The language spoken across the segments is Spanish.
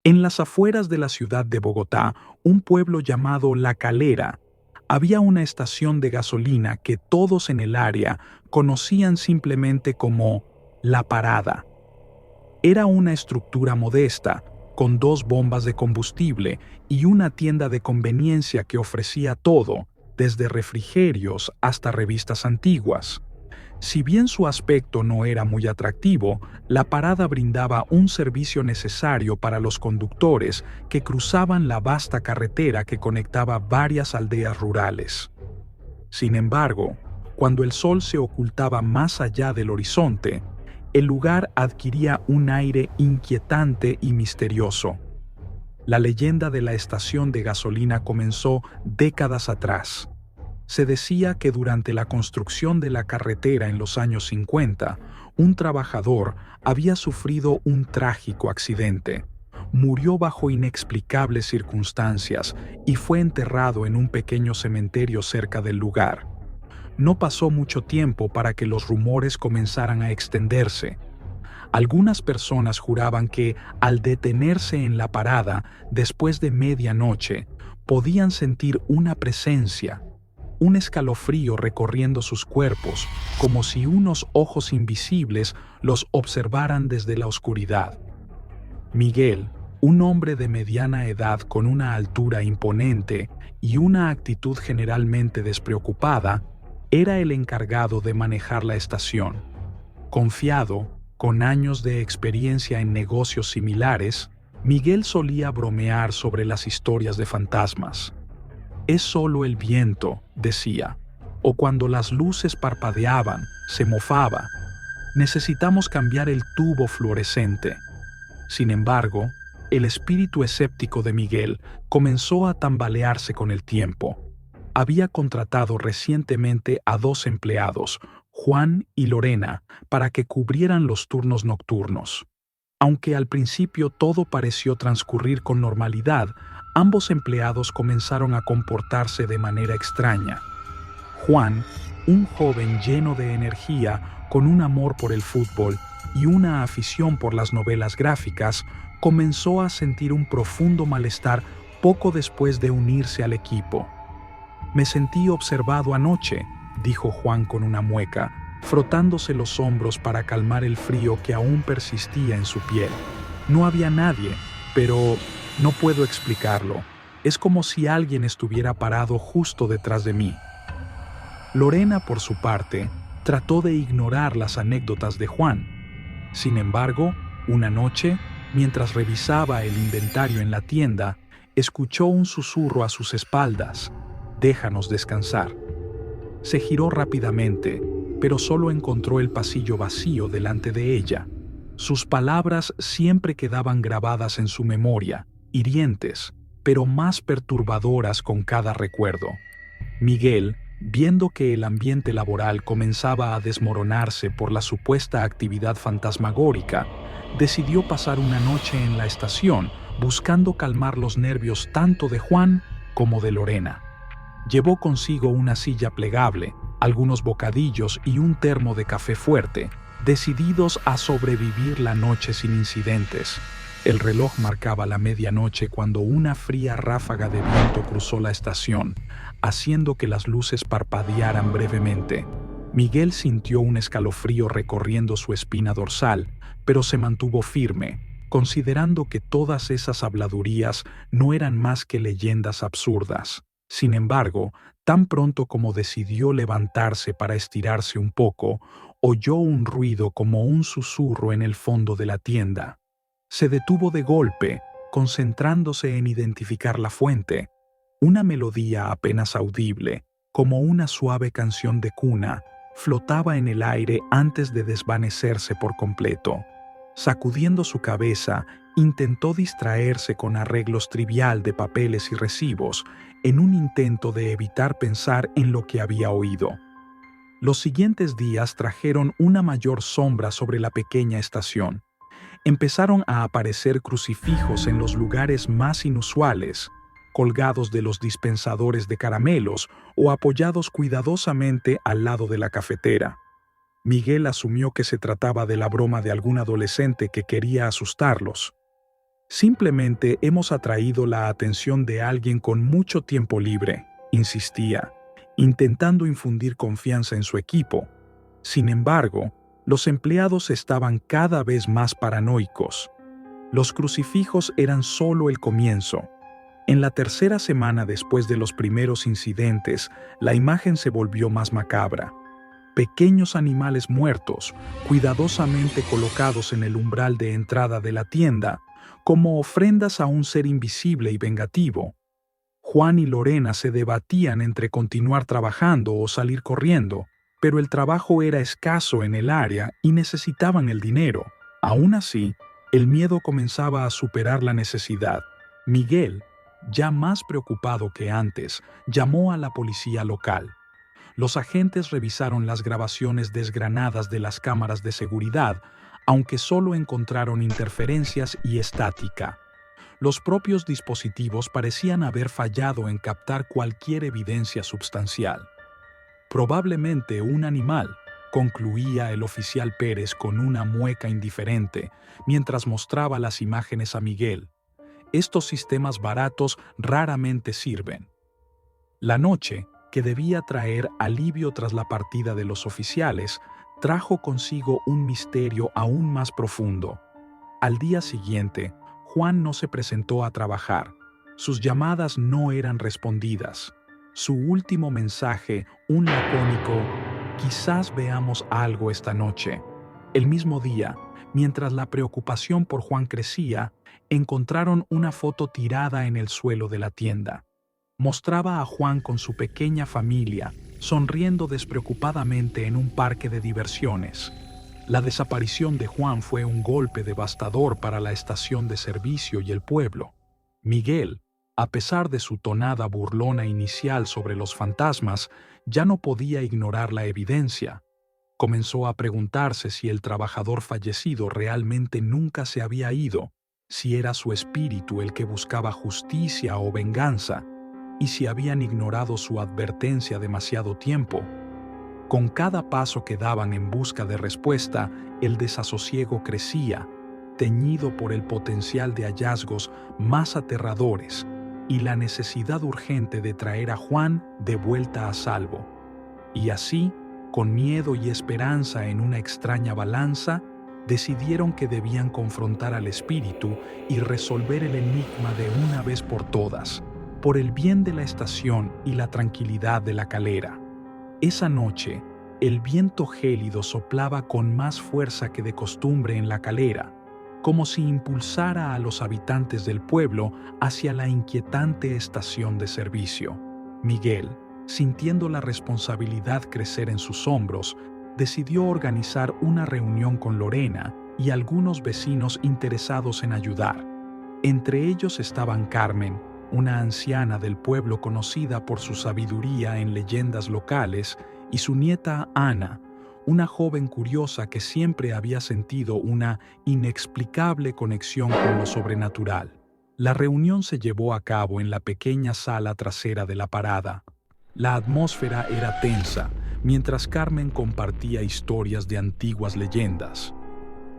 En las afueras de la ciudad de Bogotá, un pueblo llamado La Calera, había una estación de gasolina que todos en el área conocían simplemente como La Parada. Era una estructura modesta, con dos bombas de combustible y una tienda de conveniencia que ofrecía todo, desde refrigerios hasta revistas antiguas. Si bien su aspecto no era muy atractivo, la parada brindaba un servicio necesario para los conductores que cruzaban la vasta carretera que conectaba varias aldeas rurales. Sin embargo, cuando el sol se ocultaba más allá del horizonte, el lugar adquiría un aire inquietante y misterioso. La leyenda de la estación de gasolina comenzó décadas atrás. Se decía que durante la construcción de la carretera en los años 50, un trabajador había sufrido un trágico accidente. Murió bajo inexplicables circunstancias y fue enterrado en un pequeño cementerio cerca del lugar. No pasó mucho tiempo para que los rumores comenzaran a extenderse. Algunas personas juraban que, al detenerse en la parada después de medianoche, podían sentir una presencia, un escalofrío recorriendo sus cuerpos, como si unos ojos invisibles los observaran desde la oscuridad. Miguel, un hombre de mediana edad con una altura imponente y una actitud generalmente despreocupada, era el encargado de manejar la estación. Confiado, con años de experiencia en negocios similares, Miguel solía bromear sobre las historias de fantasmas. «Es solo el viento», decía, o cuando las luces parpadeaban, se mofaba. «Necesitamos cambiar el tubo fluorescente». Sin embargo, el espíritu escéptico de Miguel comenzó a tambalearse con el tiempo. Había contratado recientemente a dos empleados, Juan y Lorena, para que cubrieran los turnos nocturnos. Aunque al principio todo pareció transcurrir con normalidad, ambos empleados comenzaron a comportarse de manera extraña. Juan, un joven lleno de energía, con un amor por el fútbol y una afición por las novelas gráficas, comenzó a sentir un profundo malestar poco después de unirse al equipo. «Me sentí observado anoche», dijo Juan con una mueca, frotándose los hombros para calmar el frío que aún persistía en su piel. «No había nadie, pero no puedo explicarlo. Es como si alguien estuviera parado justo detrás de mí». Lorena, por su parte, trató de ignorar las anécdotas de Juan. Sin embargo, una noche, mientras revisaba el inventario en la tienda, escuchó un susurro a sus espaldas: «Déjanos descansar». Se giró rápidamente, pero solo encontró el pasillo vacío delante de ella. Sus palabras siempre quedaban grabadas en su memoria, hirientes, pero más perturbadoras con cada recuerdo. Miguel, viendo que el ambiente laboral comenzaba a desmoronarse por la supuesta actividad fantasmagórica, decidió pasar una noche en la estación buscando calmar los nervios tanto de Juan como de Lorena. Llevó consigo una silla plegable, algunos bocadillos y un termo de café fuerte, decididos a sobrevivir la noche sin incidentes. El reloj marcaba la medianoche cuando una fría ráfaga de viento cruzó la estación, haciendo que las luces parpadearan brevemente. Miguel sintió un escalofrío recorriendo su espina dorsal, pero se mantuvo firme, considerando que todas esas habladurías no eran más que leyendas absurdas. Sin embargo, tan pronto como decidió levantarse para estirarse un poco, oyó un ruido como un susurro en el fondo de la tienda. Se detuvo de golpe, concentrándose en identificar la fuente. Una melodía apenas audible, como una suave canción de cuna, flotaba en el aire antes de desvanecerse por completo. Sacudiendo su cabeza, intentó distraerse con arreglos trivial de papeles y recibos, en un intento de evitar pensar en lo que había oído. Los siguientes días trajeron una mayor sombra sobre la pequeña estación. Empezaron a aparecer crucifijos en los lugares más inusuales, colgados de los dispensadores de caramelos o apoyados cuidadosamente al lado de la cafetera. Miguel asumió que se trataba de la broma de algún adolescente que quería asustarlos. Simplemente hemos atraído la atención de alguien con mucho tiempo libre, insistía, intentando infundir confianza en su equipo. Sin embargo, los empleados estaban cada vez más paranoicos. Los crucifijos eran solo el comienzo. En la tercera semana después de los primeros incidentes, la imagen se volvió más macabra. Pequeños animales muertos, cuidadosamente colocados en el umbral de entrada de la tienda, como ofrendas a un ser invisible y vengativo. Juan y Lorena se debatían entre continuar trabajando o salir corriendo, pero el trabajo era escaso en el área y necesitaban el dinero. Aún así, el miedo comenzaba a superar la necesidad. Miguel, ya más preocupado que antes, llamó a la policía local. Los agentes revisaron las grabaciones desgranadas de las cámaras de seguridad, aunque solo encontraron interferencias y estática. Los propios dispositivos parecían haber fallado en captar cualquier evidencia substancial. Probablemente un animal, concluía el oficial Pérez con una mueca indiferente, mientras mostraba las imágenes a Miguel. Estos sistemas baratos raramente sirven. La noche, que debía traer alivio tras la partida de los oficiales, trajo consigo un misterio aún más profundo. Al día siguiente, Juan no se presentó a trabajar. Sus llamadas no eran respondidas. Su último mensaje, un lacónico, «Quizás veamos algo esta noche». El mismo día, mientras la preocupación por Juan crecía, encontraron una foto tirada en el suelo de la tienda. Mostraba a Juan con su pequeña familia, sonriendo despreocupadamente en un parque de diversiones. La desaparición de Juan fue un golpe devastador para la estación de servicio y el pueblo. Miguel, a pesar de su tonada burlona inicial sobre los fantasmas, ya no podía ignorar la evidencia. Comenzó a preguntarse si el trabajador fallecido realmente nunca se había ido, si era su espíritu el que buscaba justicia o venganza, y si habían ignorado su advertencia demasiado tiempo. Con cada paso que daban en busca de respuesta, el desasosiego crecía, teñido por el potencial de hallazgos más aterradores y la necesidad urgente de traer a Juan de vuelta a salvo. Y así, con miedo y esperanza en una extraña balanza, decidieron que debían confrontar al espíritu y resolver el enigma de una vez por todas, por el bien de la estación y la tranquilidad de la calera. Esa noche, el viento gélido soplaba con más fuerza que de costumbre en la calera, como si impulsara a los habitantes del pueblo hacia la inquietante estación de servicio. Miguel, sintiendo la responsabilidad crecer en sus hombros, decidió organizar una reunión con Lorena y algunos vecinos interesados en ayudar. Entre ellos estaban Carmen, una anciana del pueblo conocida por su sabiduría en leyendas locales, y su nieta Ana, una joven curiosa que siempre había sentido una inexplicable conexión con lo sobrenatural. La reunión se llevó a cabo en la pequeña sala trasera de la parada. La atmósfera era tensa, mientras Carmen compartía historias de antiguas leyendas.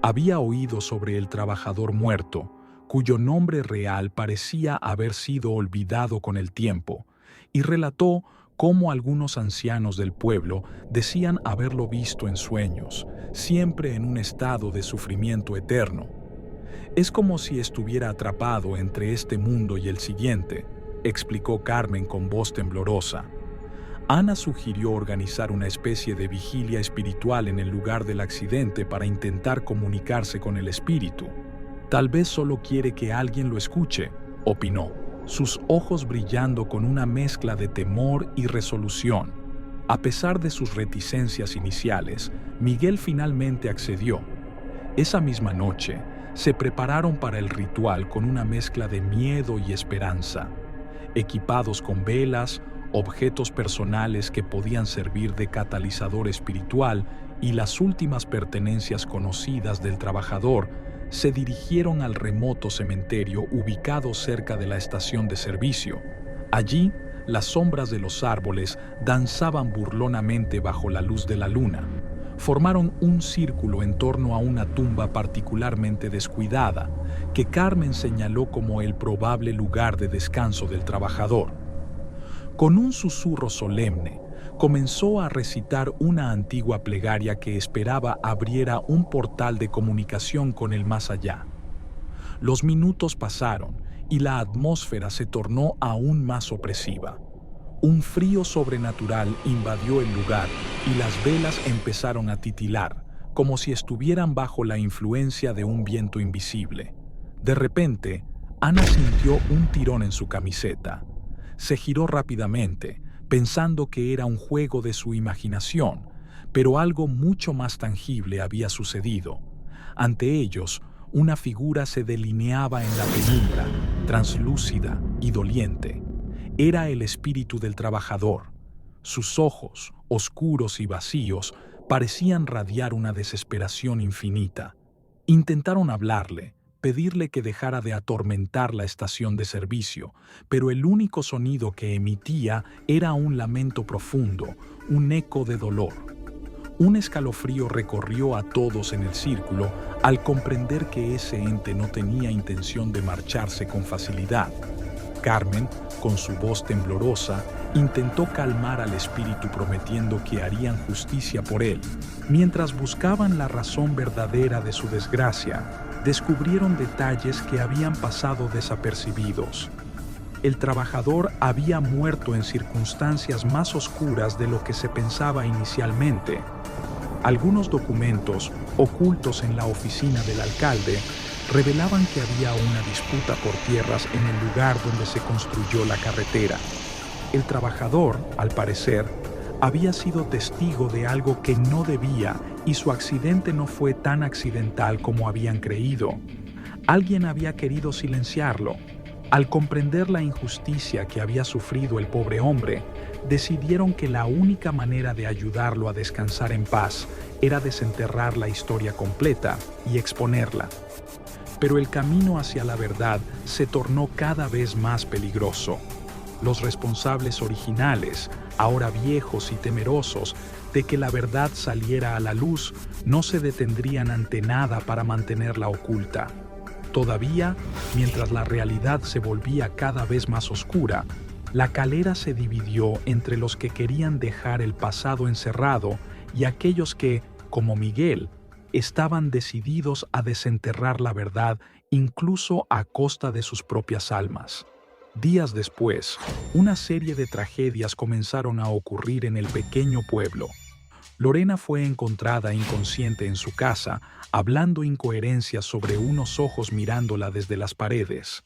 Había oído sobre el trabajador muerto, cuyo nombre real parecía haber sido olvidado con el tiempo, y relató cómo algunos ancianos del pueblo decían haberlo visto en sueños, siempre en un estado de sufrimiento eterno. «Es como si estuviera atrapado entre este mundo y el siguiente», explicó Carmen con voz temblorosa. Ana sugirió organizar una especie de vigilia espiritual en el lugar del accidente para intentar comunicarse con el espíritu. «Tal vez solo quiere que alguien lo escuche», opinó, sus ojos brillando con una mezcla de temor y resolución. A pesar de sus reticencias iniciales, Miguel finalmente accedió. Esa misma noche, se prepararon para el ritual con una mezcla de miedo y esperanza. Equipados con velas, objetos personales que podían servir de catalizador espiritual y las últimas pertenencias conocidas del trabajador, se dirigieron al remoto cementerio ubicado cerca de la estación de servicio. Allí, las sombras de los árboles danzaban burlonamente bajo la luz de la luna. Formaron un círculo en torno a una tumba particularmente descuidada, que Carmen señaló como el probable lugar de descanso del trabajador. Con un susurro solemne, comenzó a recitar una antigua plegaria que esperaba abriera un portal de comunicación con el más allá. Los minutos pasaron y la atmósfera se tornó aún más opresiva. Un frío sobrenatural invadió el lugar y las velas empezaron a titilar, como si estuvieran bajo la influencia de un viento invisible. De repente, Ana sintió un tirón en su camiseta. Se giró rápidamente, pensando que era un juego de su imaginación, pero algo mucho más tangible había sucedido. Ante ellos, una figura se delineaba en la penumbra, translúcida y doliente. Era el espíritu del trabajador. Sus ojos, oscuros y vacíos, parecían radiar una desesperación infinita. Intentaron hablarle, pedirle que dejara de atormentar la estación de servicio, pero el único sonido que emitía era un lamento profundo, un eco de dolor. Un escalofrío recorrió a todos en el círculo al comprender que ese ente no tenía intención de marcharse con facilidad. Carmen, con su voz temblorosa, intentó calmar al espíritu prometiendo que harían justicia por él. Mientras buscaban la razón verdadera de su desgracia, descubrieron detalles que habían pasado desapercibidos. El trabajador había muerto en circunstancias más oscuras de lo que se pensaba inicialmente. Algunos documentos, ocultos en la oficina del alcalde, revelaban que había una disputa por tierras en el lugar donde se construyó la carretera. El trabajador, al parecer, había sido testigo de algo que no debía y su accidente no fue tan accidental como habían creído. Alguien había querido silenciarlo. Al comprender la injusticia que había sufrido el pobre hombre, decidieron que la única manera de ayudarlo a descansar en paz era desenterrar la historia completa y exponerla. Pero el camino hacia la verdad se tornó cada vez más peligroso. Los responsables originales, ahora viejos y temerosos de que la verdad saliera a la luz, no se detendrían ante nada para mantenerla oculta. Todavía, mientras la realidad se volvía cada vez más oscura, la calera se dividió entre los que querían dejar el pasado encerrado y aquellos que, como Miguel, estaban decididos a desenterrar la verdad incluso a costa de sus propias almas. Días después, una serie de tragedias comenzaron a ocurrir en el pequeño pueblo. Lorena fue encontrada inconsciente en su casa, hablando incoherencias sobre unos ojos mirándola desde las paredes.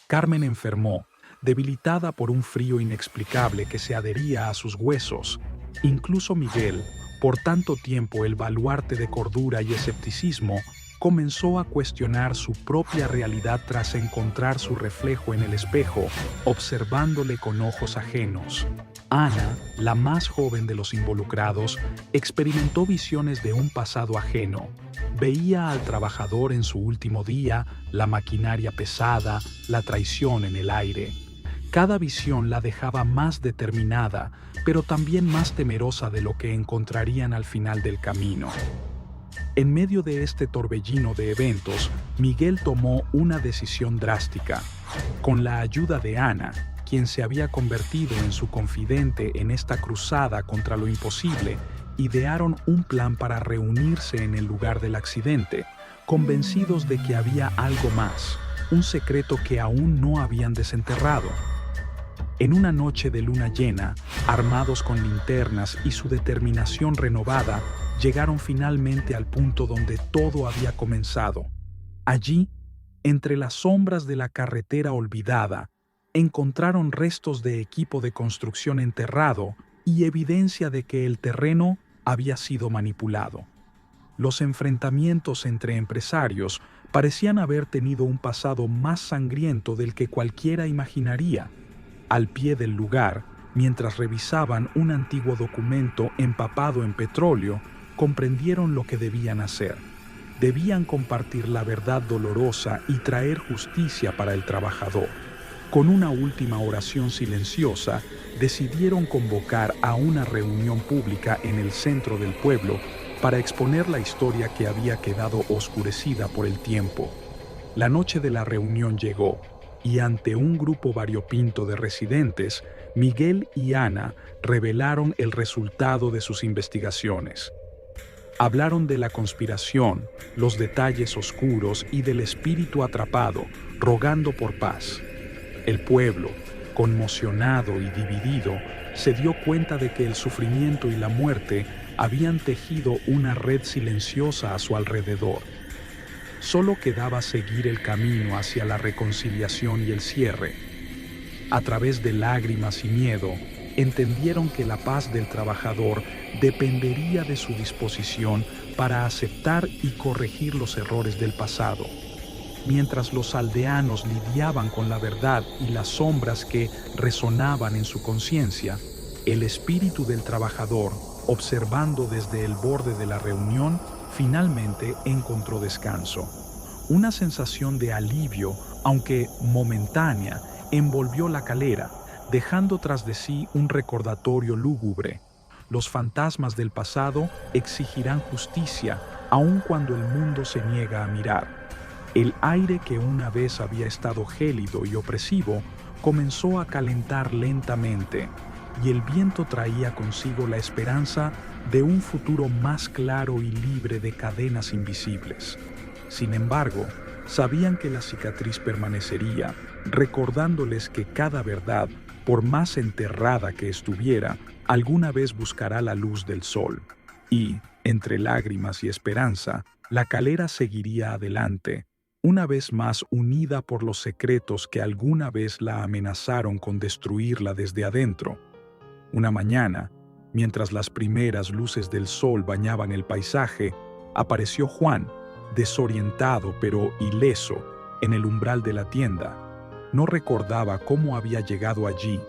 Carmen enfermó, debilitada por un frío inexplicable que se adhería a sus huesos. Incluso Miguel, por tanto tiempo el baluarte de cordura y escepticismo, comenzó a cuestionar su propia realidad tras encontrar su reflejo en el espejo, observándole con ojos ajenos. Ana, la más joven de los involucrados, experimentó visiones de un pasado ajeno. Veía al trabajador en su último día, la maquinaria pesada, la traición en el aire. Cada visión la dejaba más determinada, pero también más temerosa de lo que encontrarían al final del camino. En medio de este torbellino de eventos, Miguel tomó una decisión drástica. Con la ayuda de Ana, quien se había convertido en su confidente en esta cruzada contra lo imposible, idearon un plan para reunirse en el lugar del accidente, convencidos de que había algo más, un secreto que aún no habían desenterrado. En una noche de luna llena, armados con linternas y su determinación renovada, llegaron finalmente al punto donde todo había comenzado. Allí, entre las sombras de la carretera olvidada, encontraron restos de equipo de construcción enterrado y evidencia de que el terreno había sido manipulado. Los enfrentamientos entre empresarios parecían haber tenido un pasado más sangriento del que cualquiera imaginaría. Al pie del lugar, mientras revisaban un antiguo documento empapado en petróleo, comprendieron lo que debían hacer. Debían compartir la verdad dolorosa y traer justicia para el trabajador. Con una última oración silenciosa, decidieron convocar a una reunión pública en el centro del pueblo para exponer la historia que había quedado oscurecida por el tiempo. La noche de la reunión llegó, y ante un grupo variopinto de residentes, Miguel y Ana revelaron el resultado de sus investigaciones. Hablaron de la conspiración, los detalles oscuros y del espíritu atrapado, rogando por paz. El pueblo, conmocionado y dividido, se dio cuenta de que el sufrimiento y la muerte habían tejido una red silenciosa a su alrededor. Solo quedaba seguir el camino hacia la reconciliación y el cierre. A través de lágrimas y miedo, entendieron que la paz del trabajador dependería de su disposición para aceptar y corregir los errores del pasado. Mientras los aldeanos lidiaban con la verdad y las sombras que resonaban en su conciencia, el espíritu del trabajador, observando desde el borde de la reunión, finalmente encontró descanso. Una sensación de alivio, aunque momentánea, envolvió la calera, dejando tras de sí un recordatorio lúgubre. Los fantasmas del pasado exigirán justicia, aun cuando el mundo se niega a mirar. El aire que una vez había estado gélido y opresivo comenzó a calentar lentamente, y el viento traía consigo la esperanza de un futuro más claro y libre de cadenas invisibles. Sin embargo, sabían que la cicatriz permanecería, recordándoles que cada verdad, por más enterrada que estuviera, alguna vez buscará la luz del sol. Y, entre lágrimas y esperanza, la calera seguiría adelante, una vez más unida por los secretos que alguna vez la amenazaron con destruirla desde adentro. Una mañana, mientras las primeras luces del sol bañaban el paisaje, apareció Juan, desorientado pero ileso, en el umbral de la tienda. No recordaba cómo había llegado allí,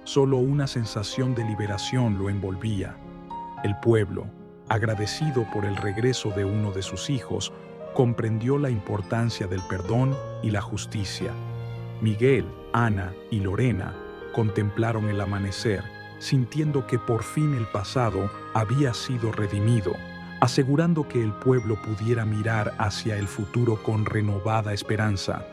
solo una sensación de liberación lo envolvía. El pueblo, agradecido por el regreso de uno de sus hijos, comprendió la importancia del perdón y la justicia. Miguel, Ana y Lorena contemplaron el amanecer, sintiendo que por fin el pasado había sido redimido, asegurando que el pueblo pudiera mirar hacia el futuro con renovada esperanza.